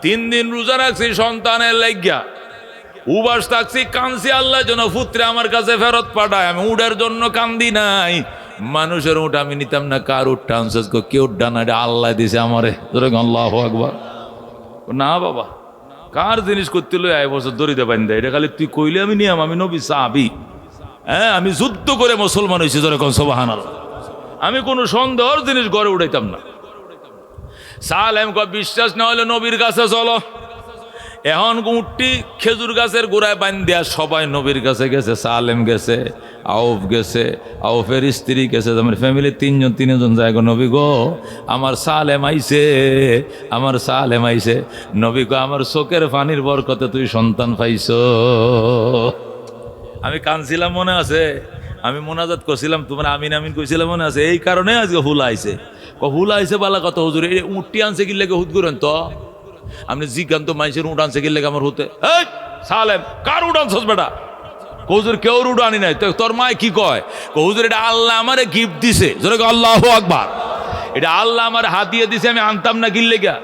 3 দিন রোজা রাখছি সন্তানের লাগিয়া, উবাস থাকছি, কানছি, আল্লাহ যেন পুত্রে আমার কাছে ফেরত পাঠায়। আমি উডের জন্য কান্দি নাই, মানুষের উঠ আমি নিতাম না। কার উঠ টানছিস? কেউ ডানা, এটা আল্লাহ দিছে আমারে। আল্লাহু আকবার। না বাবা, কার জিনিস করতে লই আয় বছর দড়িতে বান্ধে, এটা খালি তুই কইলে আমি নিয়াম। আমি নবী সাহাবী, হ্যাঁ আমি যুদ্ধ করে মুসলমান হয়েছি। যেরকম সুবহানাল্লাহ। আমি কোনো সন্দেহর জিনিস ঘরে উঠাইতাম না। সালেম কয় বিশ্বাস না হলে নবীর কাছে চলো। এখন উঠটি খেজুর গাছের গোড়ায় বান দেয়া সবাই নবীর কাছে গেছে। সালেম গেছে, আউফ গেছে, আউফের স্ত্রী গেছে, আমার ফ্যামিলির তিনজন যায় গো নবী গো, আমার সালেম আইছে, আমার সালেম আইছে। নবী গো, আমার চোখের পানির বরকতে তুই সন্তান পাইছ। আমি কানছিলাম মনে আছে, আমি মোনাজাত করছিলাম, তোমার আমিন আমিন কইছিলাম মনে আছে। এই কারণে আজকে হুলা আইছে। হুলা আইছে বালা কথা হুজুর, এই উঠটি আনছে কি লেগে হুদ করেন তো আপনি জিজ্ঞান্ত মানুষের উঠ আনছে কি লেগে আমার হতে। এই সালেম, কার উঠ আনছস বেটা? হুজুর কেউ উঠ আনি নাই। তোর মায় কি কয়? হুজুর এটা আল্লাহ আমারে গিফট দিছে। আল্লাহু আকবার। এটা আল্লাহ আমার হাতিয়ে দিছে, আমি আনতাম না কিনলে গা।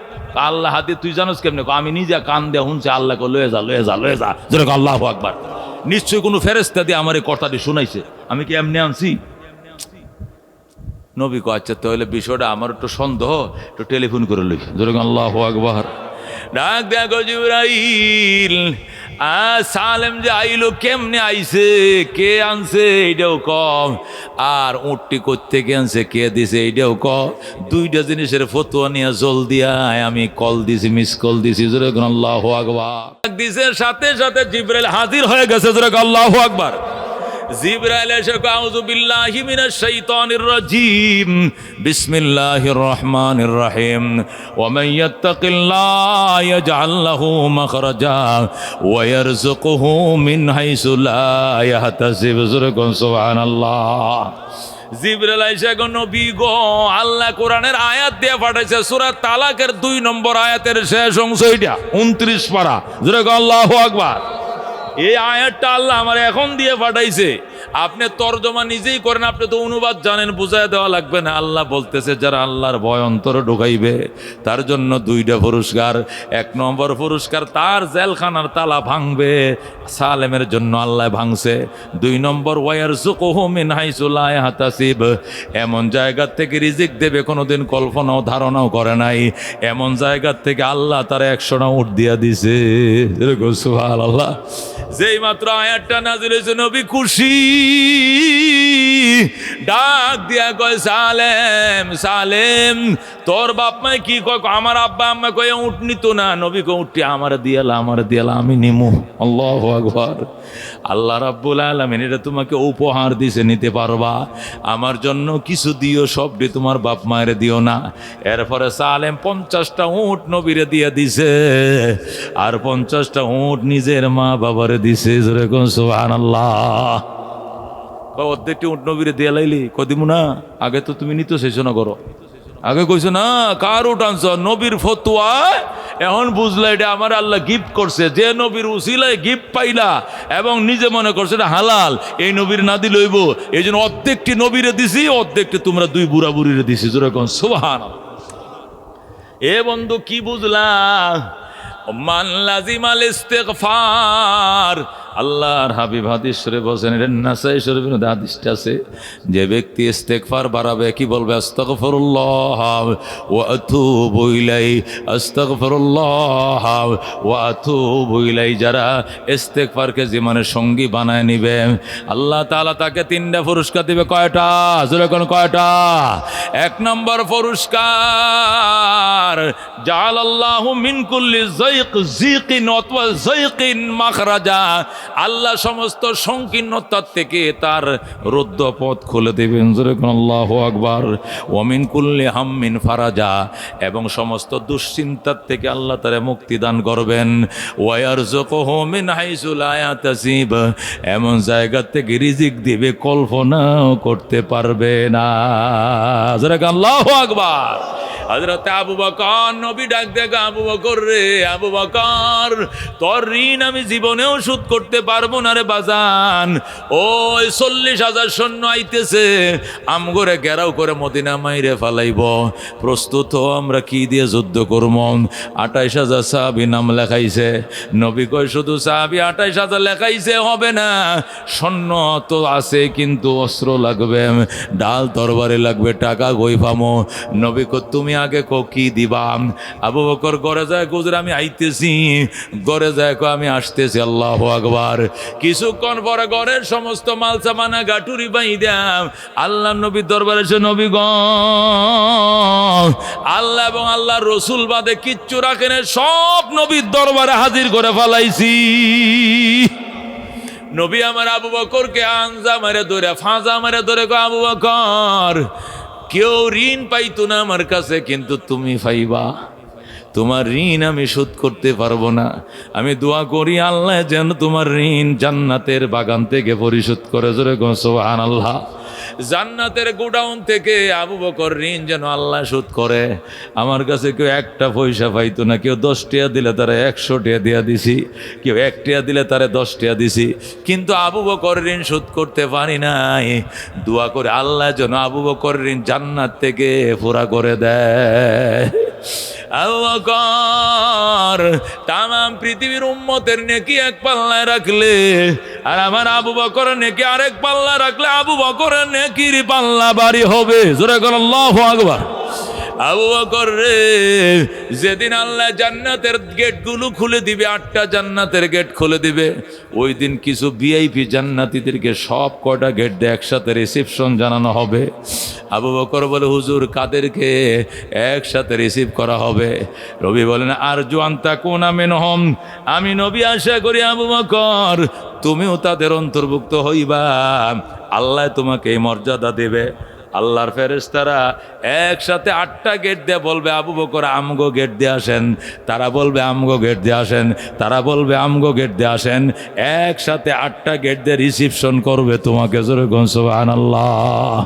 আল্লাহ হাতিয়ে তুই জানোস কেমনে? আমি নিজে কান দিয়ে শুনছি আল্লাহ লয়ে যা লয়ে যা লয়ে যা। আল্লাহু আকবার। নিশ্চয় কোনো ফেরেশতা দিয়ে আমার এই কথাটি শুনাইছে, আমি কি এমনি আনছি? নবী কো আচ্ছা তাহলে বিষয়টা আমার একটু সন্দেহ, একটু টেলিফোন করে লই। আল্লাহু আকবার। ডাক দেখো জিবরাইল, সালেম যে আইলো কেমনে আইছে, কে আনছে এইটাও কম, আর উঠটি কোত্থেকে আনছে, কে দিছে এইটাও কম। দুইটা জিনিসের ফতোয়া নিয়ে জলদি আয়। আমি কল দিছি, মিস কল দিছি। আল্লাহু আকবার। দিছে সাথে সাথে জিবরাইল হাজির হয়ে গেছে। আল্লাহু আকবার। জিবরাইল এসে আউযু বিল্লাহি মিনাশ শাইতানির রাজিম, বিসমিল্লাহির রহমানির রহিম। ওয়া মান ইয়াত্তাকিল্লাহ ইয়াজআল লাহু মাখরাজা ওয়া ইয়ারযুকুহু মিন হাইসু লা ইয়াহতাসিব। সুবহানাল্লাহ। জিবরাইল এসে গো নবী গো, আল্লাহ কোরআনের আয়াত দিয়ে পাঠাইছে। সূরা তালাকের 2 নম্বর আয়াতের শেষ অংশ এটা, 29 পারা। আল্লাহু আকবার। এই আয়াতটা আল্লাহ আমার এখন দিয়ে পাঠাইছে। আপনি তর্জমা নিজেই করেন, আপনি তো অনুবাদ জানেন, বুঝায় দেওয়া লাগবে না। আল্লাহ বলতেছে যারা আল্লাহর ভয় অন্তরে ঢুকাইবে তার জন্য 2টা পুরস্কার। 1 নম্বর পুরস্কার, তার জেলখানার তালা ভাঙবে। সালেমের জন্য আল্লাহ ভাঙছে। 2 নম্বর, ওয়ায়ারযুকুহু মিন হাইসু লা ইয়াহতাসিব, এমন জায়গা থেকে রিজিক দেবে কোনোদিন কল্পনাও ধারণাও করে নাই। এমন জায়গা থেকে আল্লাহ তার 100টা উট দিয়া দিছে। সুবহানাল্লাহ। যেই মাত্র আয়াতটা নাযিল হয়েছে নবী খুশি, ডাক দিয়া কয় সালেম, সালেম তোর বাপ মাই কি কয়? আমার আব্বা আম্মা কয় উঠ নিত না। নবী কয় উঠটি আমার দিয়ালা, আমার দিয়ালা, আমি নিমু। আল্লাহু আকবার। আল্লাহ রাব্বুল আলামিন এটা তোমাকে উপহার দিছে, নিতে পারবা। আমার জন্য কিছু দিও, সবটি তোমার বাপ মায়ের দিও না। এরপরে সালেম 50টা উট নবীরে দিয়ে দিছে, আর 50টা উট নিজের মা বাবারে দিছে। সুবহানাল্লাহ। অর্ধেকটি উট নবীরে দিয়ে লাইলি কদিমু না? আগে তো তুমি নিতে শেষো না করো, আগে কইছো না কার উট আনছ? নবীর ফতোয়া এখন বুঝলা এটা আমার আল্লাহ গিফট করছে। যে নবীর উসিলায় গিফট পাইলা এবং নিজে মনে করছে এটা হালাল, এই নবীর না দিল হইব, এই জন্য অর্ধেকটি নবীরে দিছি, অর্ধেকটি তোমরা 2 বুড়া বুড়িরে দিছি। যেরকম সুবহানাল্লাহ। এ বন্ধু কি বুঝলা? মান লাজিমাল ইস্তিগফার, আল্লাহর হাবিব হাদিস শরীফ বলেন, এটা নাসাই শরীফের মধ্যে হাদিসটা আছে, যে ব্যক্তি ইস্তেগফার বাড়াবে কি বলবে? আস্তাগফিরুল্লাহ ওয়া আতুবু ইলাইহি, আস্তাগফিরুল্লাহ ওয়া আতুবু ইলাইহি। যারা ইস্তেগফারকে জীবনের সঙ্গী বানায় নিবে আল্লাহ তাআলা তাকে 3টা পুরস্কার দিবে। কয়টা? জোরে কোন কয়টা? 1 নম্বর পুরস্কার, জাআলাল্লাহু মিন কুল্লি যায়কিন ওয়া যায়কিন মাখরাজা, আল্লাহ সমস্ত সংকীর্ণতার থেকে তার রুদ্ধ পথ খুলে দেবেন। আল্লাহু আকবার। ওয়া মিন কুল্লি হাম্মিন ফারাজা, এবং সমস্ত দুশ্চিন্তার থেকে আল্লাহ তারে মুক্তি দান করবেন। ওয়া ইয়ারযুকুহু মিন হাইসু লা ইয়াহতাসিব, এমন জায়গা থেকে রিজিক দিবে কল্পনাও করতে পারবে না। আল্লাহু আকবার। হযরত আবু বকর নবী ডাক দেগা, আবু বকর রে, আবু বকর তোর ঋণ আমি জীবনেও শোধ করতে পারবো না রে বাজান। ওই 40,000 সৈন্য আইতেছে, আমগরে ঘেরাও করে মদিনা মাইরে ফালাইব। প্রস্তুত হো, আমরা কি দিয়ে যুদ্ধ করব? 28,000 সাহাবী নাম লেখাইছে। নবী কয় শুধু সাহাবী 28,000 লেখাইছে হবে না, সৈন্য তো আছে কিন্তু অস্ত্র লাগবে, ডাল তরবারি লাগবে, টাকা কই পামো? নবী কয় তুমি আগে কি দিবাম? আবু বকর ঘরে যায়, হুজুর আমি আইতেছি। ঘরে যায়, আমি আসতেছি। আল্লাহু আকবার। কিছুক্ষণ পরে ঘরের সমস্ত মাল সামানা গাটুরি বাইদাম আল্লাহ নবীর দরবারে এসে, নবী গো, আল্লাহ এবং আল্লাহ রসুল বাদে কিচ্ছু রাখেন, সব নবীর দরবারে হাজির করে ফেলাইছি। নবী আমার আবু বকরকে আনজা মারে ধরে, ফাঁজা মারে ধরে, আবু বকর, কেউ ঋণ পাইতো না আমার কাছে, কিন্তু তুমি পাইবা। তোমার ঋণ আমি শোধ করতে পারবো না। আমি দোয়া করি আল্লাহ যেন তোমার ঋণ জান্নাতের বাগান থেকে পরিশোধ করে। জোরে গো সুবহানাল্লাহ। জান্নাতের গোডাউন থেকে আবু বকর ঋণ যেন আল্লাহ শোধ করে। আমার কাছে কেউ একটা পয়সা পাইতো না। কেউ 10 টাকা দিলে তারা 100 টাকা দিয়া দিছি, কেউ 1 টাকা দিলে তারা 10 টাকা দিছি, কিন্তু আবু বকর ঋণ শোধ করতে পারি নাই। দোয়া করে আল্লাহ যেন আবু বকর ঋণ জান্নাত থেকে পুরা করে দেয়। আবু বকর তামাম পৃথিবীর উম্মতের নেকি এক পাল্লায় রাখলে, আর আমার আবু বকরের নেকি আরেক পাল্লা রাখলে, আবু বকরের নেকির পাল্লা বাড়ি হবে। জোরে বলেন আল্লাহু আকবার। আবু বকর রে, যেদিন আল্লাহ জান্নাতের গেটগুলো খুলে দিবে, 8টা জান্নাতের গেট খুলে দিবে, ওই দিন কিছু ভিআইপি জান্নাতীদেরকে সব কটা গেট দিয়ে একসাথে রিসিপশন জানানো হবে। আবু বকর বলে, হুজুর কাদেরকে একসাথে রিসিভ করা হবে? নবী বলেন, আরজু আন তাকুনা মিনহুম, আমি নবী আশা করি আবু বকর তুমিও তাদের অন্তর্ভুক্ত হইবা। আল্লাহ তোমাকে এই মর্যাদা দেবে। আল্লাহর ফেরেশতারা একসাথে 8টা গেট দিয়ে বলবে, আবু বকর আমগো গেট দিয়ে আসেন। তারা বলবে আমগো গেট দিয়ে আসেন, তারা বলবে আমগো গেট দিয়ে আসেন। একসাথে 8টা গেট দিয়ে রিসিপশন করবে তোমাকে। জোরে কোন সুবহানাল্লাহ।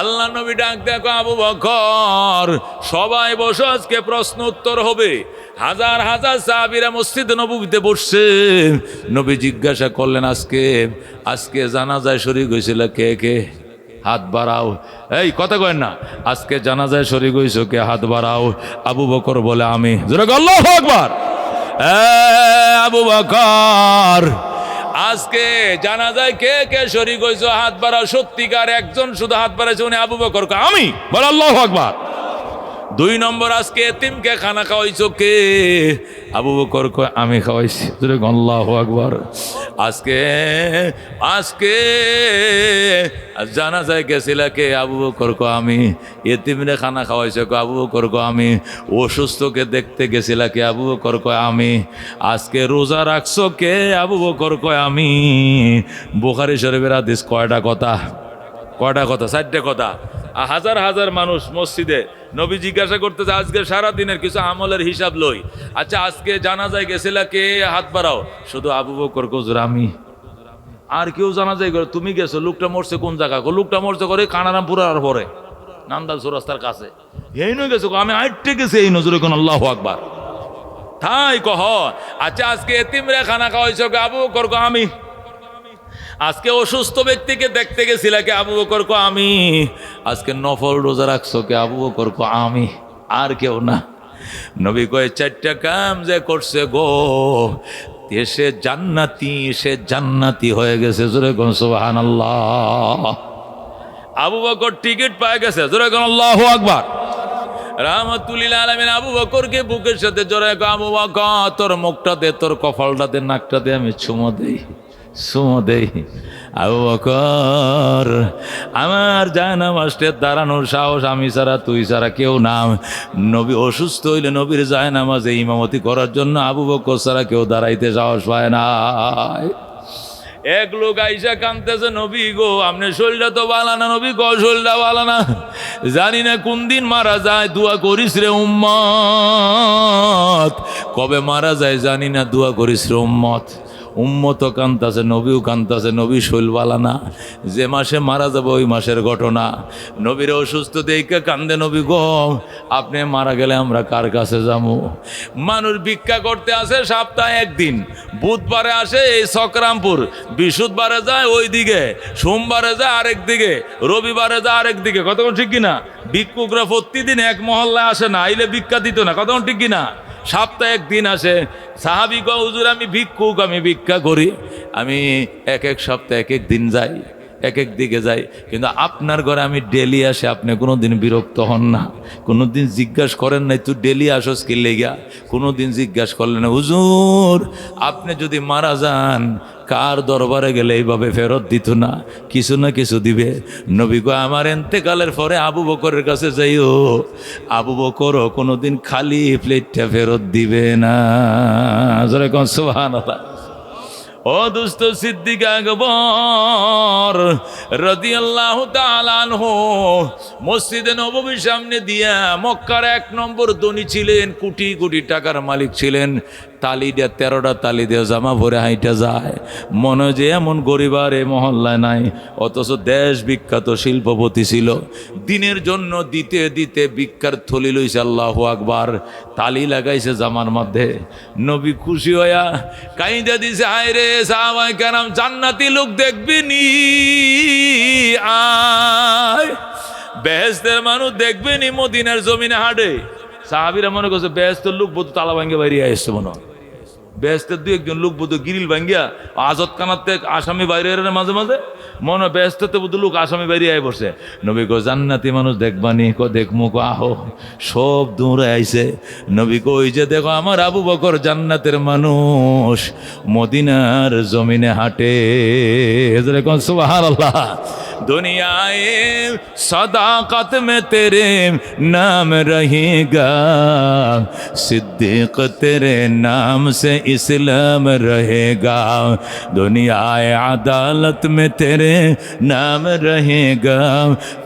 আল্লাহ নবী ডাক দেখো, আবু বকর সবাই বসো, আজকে প্রশ্ন উত্তর হবে। হাজার হাজার সাহাবীরা মসজিদে নববীতে বসছে। নবী জিজ্ঞাসা করলেন, আজকে জানাজায় শরীক হয়েছিল কে কে? হাত বাড়াও। এই কথা কয়েন না, আজকে জানাজায় শরীক হইছো কে? হাত বাড়াও। আবু বকর বলে, আমি। জোরে আল্লাহু আকবার। আবু বকর, আজকে জানাজায় কে কে শরীক হইছো? হাত বাড়াও। সত্যিকার একজন শুধু হাত বাড়াইছে, উনি আবু বকর। আমি। বলে আল্লাহু আকবার। 2 নম্বর, আজকে এতিমকে খানা খাওয়াইছো কে? আবু বকর কয়, আমি খাওয়াইছি। আল্লাহু আকবার। আজকে জানাজায় গেছিল কে? আবু বকর কয়, আমি। এতিমরে খানা খাওয়াইছো কে? আবু বকর কয়, আমি। অসুস্থকে দেখতে গেছিল কে? আবু বকর কয়, আমি। আজকে রোজা রাখছো কে? আবু বকর কয়, আমি। বুখারী শরীফের হাদিস। কয়টা কথা? 4টা কথা। হাজার হাজার মানুষ মসজিদে। নবী জিজ্ঞাসা করতেছে, আজকে সারাদিনের কিছু আমলের হিসাব লই। আচ্ছা, আজকে জানাজায় গেছিল কে? হাত বাড়াও। শুধু আবু বকর হুজুর আমি। আর কেউ জানাজায় গেল? তুমি গেছো। লোকটা মরছে কোন জায়গা? লোকটা মরছে করে কানারামপুরার পরে, নান্দাল চৌরাস্তার কাছে। এই নয় গেছো? আমি আইটে গেছি। এই নজরে কোন? আল্লাহু আকবার। তাই কহ। আচ্ছা, আজকে এতিমরে খানা খাওয়াইছো কে? আবু বকর কয়, আমি। আজকে অসুস্থ ব্যক্তিকে দেখতে গেছিল কে? আবু বকর কয়, আমি। আজকে নফল রোজা রাখছো কে? আবু বকর কয়, আমি। আর কেউ না। নবী কয়, 4টা কাম যে করছে গো, সে জান্নাতি হয়ে গেছে। জোরে কোন সুবহানাল্লাহ। আবু বকর টিকিট পায় গেছে। জোরে কোন আল্লাহু আকবার। রাহমাতুল লিল আলামিন আবু বকরকে বুকের সাথে জড়ায় কয়, আবু বকর তোর মুখটা দে, তোর কপালটা দে, নাকটা দে, আমি চুমো দেই। আবু বকর, আমার জায়নামাজে দাঁড়ানোর সাহস আমি ছাড়া, তুই ছাড়া কেউ না। নবী অসুস্থ হইলে নবীর জায়নামাজে ইমামতি করার জন্য আবু বকর ছাড়া কেউ দাঁড়াইতে সাহস পায় না। এক লোক আইসা কাঁদতেছে, নবী গো আপনার শরীরটা তো ভালো না। নবী গো শরীরটা ভালো না, জানি না কোন দিন মারা যায়, দোয়া করিস রে উম্মত। কবে মারা যায় জানি না, দোয়া করিস রে উম্মত। উম্মত কান্তাছে, নবীও কান্তাছে। নবী শৈল বালা না, যে মাসে মারা যাবে ওই মাসের ঘটনা। নবীর অসুস্থ দেখে কান্দে, নবী গো আপনি মারা গেলে আমরা কার কাছে যাবো? মানুষ ভিক্ষা করতে আসে সপ্তাহে 1 দিন। বুধবারে আসে এই সংক্রামপুর, বৃহস্পতিবারে যায় ওই দিকে, সোমবারে যায় আরেক দিকে, রবিবারে যায় আরেক দিকে। কতক্ষণ ঠিক কিনা? ভিক্ষুকরা প্রতিদিন এক মহল্লায় আসে না, আইলে ভিক্ষা দিত না। কতক্ষণ ঠিক কিনা? সপ্তাহে 1 দিন আসে। সাহাবী কয়, হুজুর আমি ভিক্ষুক, আমি ভিক্ষা করি, আমি এক সপ্তাহে 1 দিন যাই। এক এক দিকে যাই, কিন্তু আপনার ঘরে আমি ডেলি আসে, আপনি কোনোদিন বিরক্ত হন না, কোনোদিন জিজ্ঞাসা করেন নাই তুই ডেলি আসস কি লেগা, কোনোদিন জিজ্ঞাসা করলেন না হুজুর আপনি যদি মারা যান কার দরবারে গেলে এইভাবে ফেরত দিত না, কিছু না কিছু দিবে। নবী কয় আমার এন্তেকালের পরে আবু বকরের কাছে যাইও, আবু বকরও কোনোদিন খালি প্লেটটা ফেরত দিবে না। যেরকম সুবহানাল্লাহ। ও দুস্থ সিদ্দিক আকবর রাদিয়াল্লাহু তাআলা আনহু মসজিদে নববীর সামনে দিয়া, মক্কার 1 নম্বর ধনী ছিলেন, কোটি কোটি টাকার মালিক ছিলেন, তালি দিয়ে 13টা তালি দিয়ে জামা ভরে হাইটা যায়, মনে হয় যে এমন গরিব আর এই মহল্লায় নাই। অথচ দেশ বিখ্যাত শিল্পপতি ছিল, দিনের জন্য দিতে দিতে ভিক্ষার থলি লইছে, আল্লাহু আকবার, তালি লাগাইছে জামার মধ্যে। নবী খুশি হইয়া কাইন্দা দিছে, হায় রে সাহাবায়ে কেরাম জান্নাতি লোক দেখবি নি, আয় বেহেশতের মানুষ দেখবি নি মদিনার জমিনে হাঁটে। সাহাবীরা মনে করছে বেহেশতের লোক বোধ তালা ভাঙ্গে বাইরে আসছে, মনে হয় বেহেশতের 2-1 জন লোক বোধ গিরিল ভাঙ্গিয়া আজত কানাতে আসামি বাইরে মাঝে মাঝে, মনে হয় বেহেশতে বোধ লোক আসামি বাইরে আয় বসে। নবী কো জান্নাতি মানুষ দেখবানি, কো দেখমু, কো আহো, সব দৌড়ে আইছে। নবী কো ওই যে দেখো আমার আবু বকর জান্নাতের মানুষ মদিনার জমিনে হাঁটে। এরকম সুবহানাল্লাহ। दुनियाए सदाकत में तेरे नाम रहेगा, सिद्दीक तेरे नाम से इस्लाम रहेगा, दुनियाए अदालत में तेरे नाम रहेगा,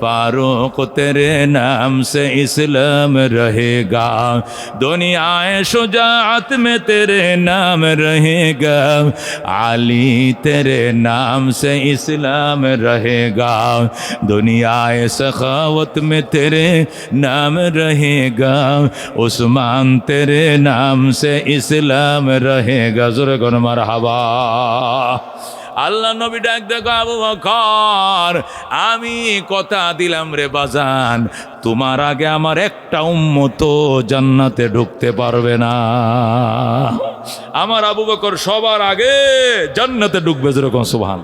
फारूक तेरे नाम से इस्लाम रहेगा, दुनियाए शुजाअत में तेरे नाम रहेगा, अली तेरे नाम से इस्लाम रहेगा, दुनियाए सखावत में तेरे नाम रहेगा, उस्मान तेरे नाम से इस्लाम रहेगा। ज़ोरे कहो मरहबा। আল্লাহ নবী ডাক দেখো, আবু বকর আমি কথা দিলাম রে বাজান, তোমার আগে আমার একটা উম্মত জান্নাতে ঢুকতে পারবে না। আমার আবু বকর সবার আগে জান্নাতে ঢুকবে। যেরকম সুবহান।